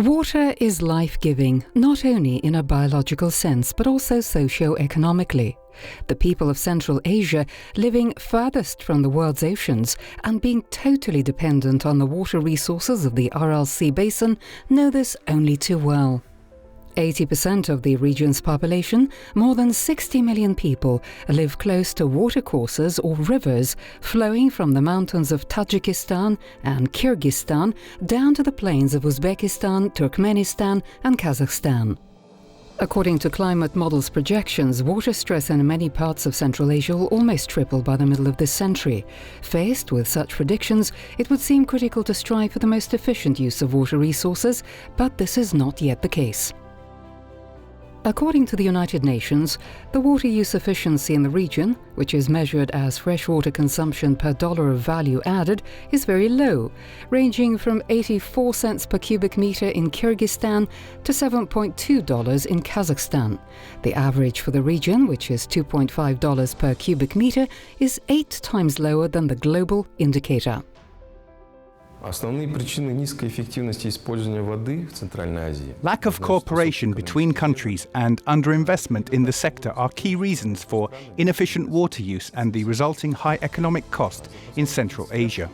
Water is life-giving, not only in a biological sense, but also socio-economically. The people of Central Asia, living furthest from the world's oceans and being totally dependent on the water resources of the Aral Sea basin, know this only too well. 80% of the region's population, more than 60 million people, live close to watercourses or rivers flowing from the mountains of Tajikistan and Kyrgyzstan down to the plains of Uzbekistan, Turkmenistan and Kazakhstan. According to climate models' projections, water stress in many parts of Central Asia will almost triple by the middle of this century. Faced with such predictions, it would seem critical to strive for the most efficient use of water resources, but this is not yet the case. According to the United Nations, the water use efficiency in the region, which is measured as freshwater consumption per dollar of value added, is very low, ranging from 84 cents per cubic meter in Kyrgyzstan to $7.2 in Kazakhstan. The average for the region, which is $2.5 per cubic meter, is 8 times lower than the global indicator. Lack of cooperation between countries and underinvestment in the sector are key reasons for inefficient water use and the resulting high economic cost in Central Asia.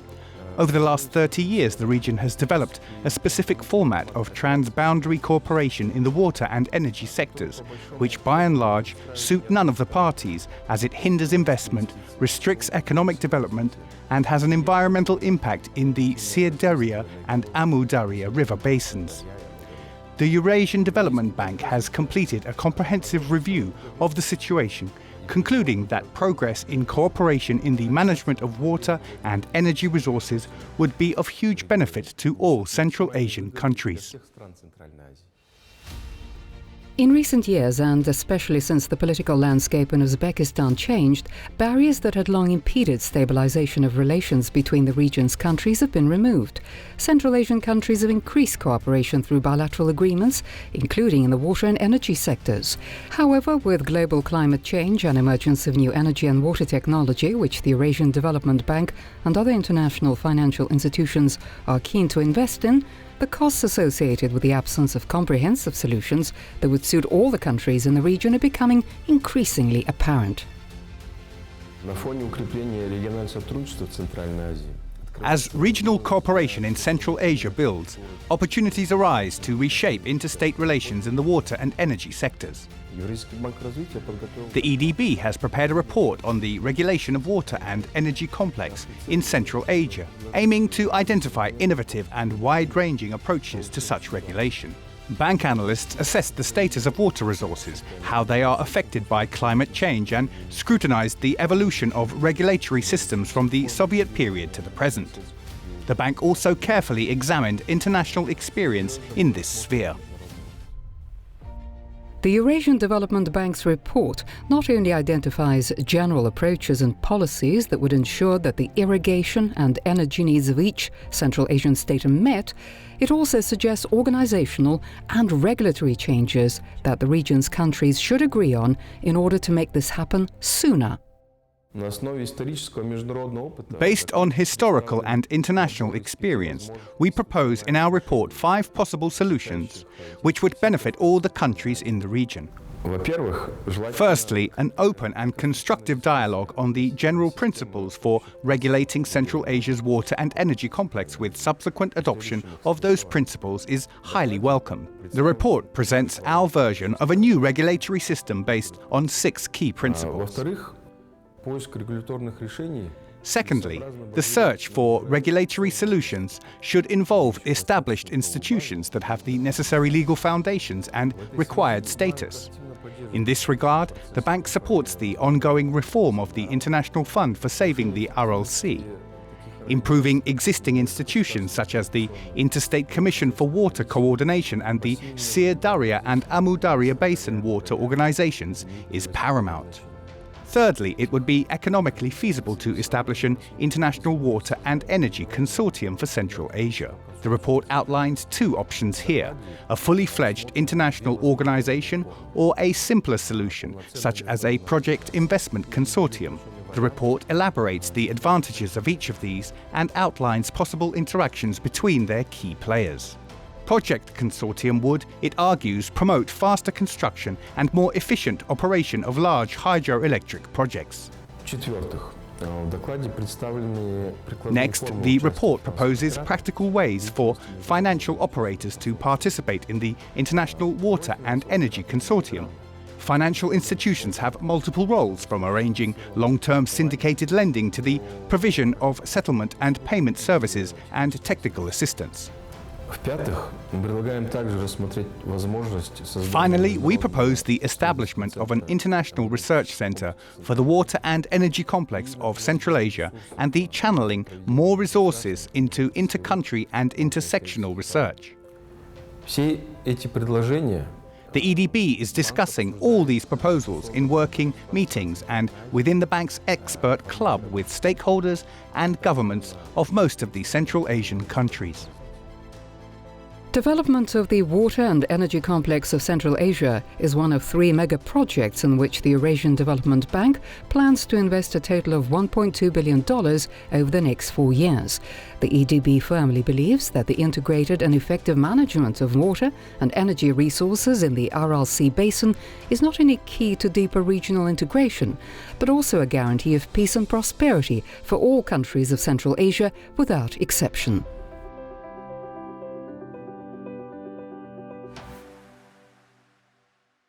Over the last 30 years, the region has developed a specific format of transboundary cooperation in the water and energy sectors, which by and large suit none of the parties, as it hinders investment, restricts economic development, and has an environmental impact in the Syr Darya and Amu Darya river basins. The Eurasian Development Bank has completed a comprehensive review of the situation, concluding that progress in cooperation in the management of water and energy resources would be of huge benefit to all Central Asian countries. In recent years, and especially since the political landscape in Uzbekistan changed, barriers that had long impeded stabilization of relations between the region's countries have been removed. Central Asian countries have increased cooperation through bilateral agreements, including in the water and energy sectors. However, with global climate change and emergence of new energy and water technology, which the Eurasian Development Bank and other international financial institutions are keen to invest in, the costs associated with the absence of comprehensive solutions that would suit all the countries in the region are becoming increasingly apparent. As regional cooperation in Central Asia builds, opportunities arise to reshape interstate relations in the water and energy sectors. The EDB has prepared a report on the regulation of water and energy complex in Central Asia, aiming to identify innovative and wide-ranging approaches to such regulation. Bank analysts assessed the status of water resources, how they are affected by climate change, and scrutinized the evolution of regulatory systems from the Soviet period to the present. The bank also carefully examined international experience in this sphere. The Eurasian Development Bank's report not only identifies general approaches and policies that would ensure that the irrigation and energy needs of each Central Asian state are met, it also suggests organizational and regulatory changes that the region's countries should agree on in order to make this happen sooner. Based on historical and international experience, we propose in our report 5 possible solutions which would benefit all the countries in the region. Firstly, an open and constructive dialogue on the general principles for regulating Central Asia's water and energy complex with subsequent adoption of those principles is highly welcome. The report presents our version of a new regulatory system based on 6 key principles. Secondly, the search for regulatory solutions should involve established institutions that have the necessary legal foundations and required status. In this regard, the bank supports the ongoing reform of the International Fund for Saving the Aral Sea. Improving existing institutions such as the Interstate Commission for Water Coordination and the Syr Darya and Amu Darya Basin Water Organizations is paramount. Thirdly, it would be economically feasible to establish an international water and energy consortium for Central Asia. The report outlines 2 options here: a fully fledged international organization or a simpler solution, such as a project investment consortium. The report elaborates the advantages of each of these and outlines possible interactions between their key players. project consortium would, it argues, promote faster construction and more efficient operation of large hydroelectric projects. Next, the report proposes practical ways for financial operators to participate in the International Water and Energy Consortium. Financial institutions have multiple roles, from arranging long-term syndicated lending to the provision of settlement and payment services and technical assistance. Finally, we propose the establishment of an international research center for the water and energy complex of Central Asia and the channeling more resources into inter-country and intersectional research. The EDB is discussing all these proposals in working meetings and within the bank's expert club with stakeholders and governments of most of the Central Asian countries. Development of the water and energy complex of Central Asia is one of 3 mega projects in which the Eurasian Development Bank plans to invest a total of $1.2 billion over the next 4 years. The EDB firmly believes that the integrated and effective management of water and energy resources in the RLC basin is not only key to deeper regional integration, but also a guarantee of peace and prosperity for all countries of Central Asia without exception.